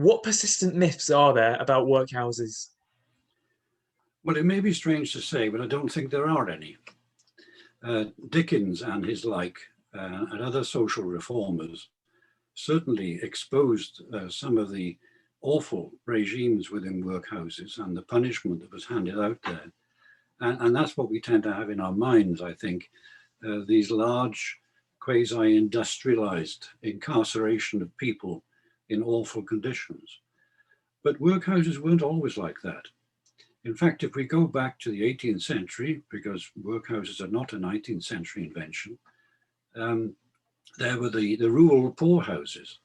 What persistent myths are there about workhouses? Well, it may be strange to say, but I don't think there are any. Dickens and his like, and other social reformers certainly exposed some of the awful regimes within workhouses and the punishment that was handed out there. And that's what we tend to have in our minds, I think, these large, quasi-industrialized incarceration of people in awful conditions. But workhouses weren't always like that. In fact, if we go back to the 18th century, because workhouses are not a 19th century invention, there were the rural poorhouses,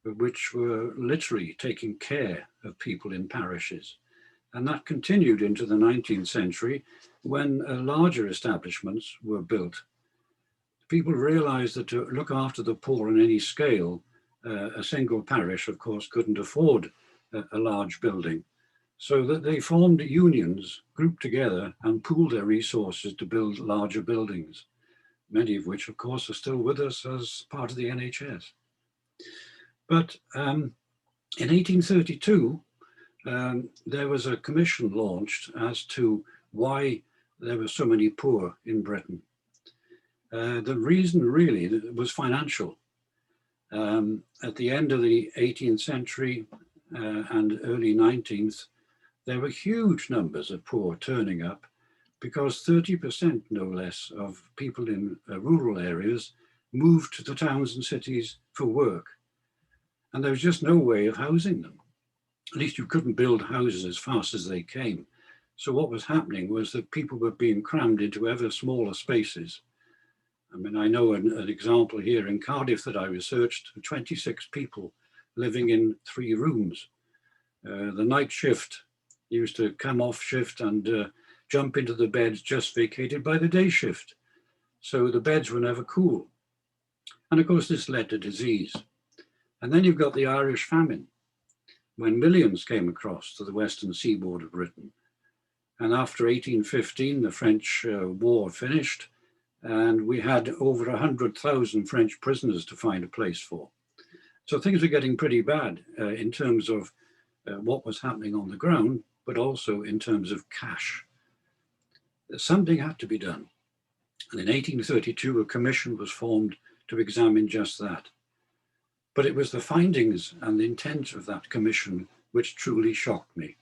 which were literally taking care of people in parishes. And that continued into the 19th century when larger establishments were built. People realized that to look after the poor on any scale, a single parish, of course, couldn't afford a large building. So that they formed unions, grouped together and pooled their resources to build larger buildings, many of which, of course, are still with us as part of the NHS. But in 1832, there was a commission launched as to why there were so many poor in Britain. The reason really was financial. At the end of the 18th century and early 19th, there were huge numbers of poor turning up because 30%, no less, of people in rural areas moved to the towns and cities for work. And there was just no way of housing them. At least you couldn't build houses as fast as they came. So what was happening was that people were being crammed into ever smaller spaces. I mean, I know an example here in Cardiff that I researched, 26 people living in 3 rooms. The night shift used to come off shift and jump into the beds just vacated by the day shift. So the beds were never cool. And of course, this led to disease. And then you've got the Irish famine, when millions came across to the western seaboard of Britain. And after 1815, the French war finished, and we had over 100,000 French prisoners to find a place for. So things were getting pretty bad in terms of what was happening on the ground, but also in terms of cash. Something had to be done. And in 1832, a commission was formed to examine just that. But it was the findings and the intent of that commission which truly shocked me.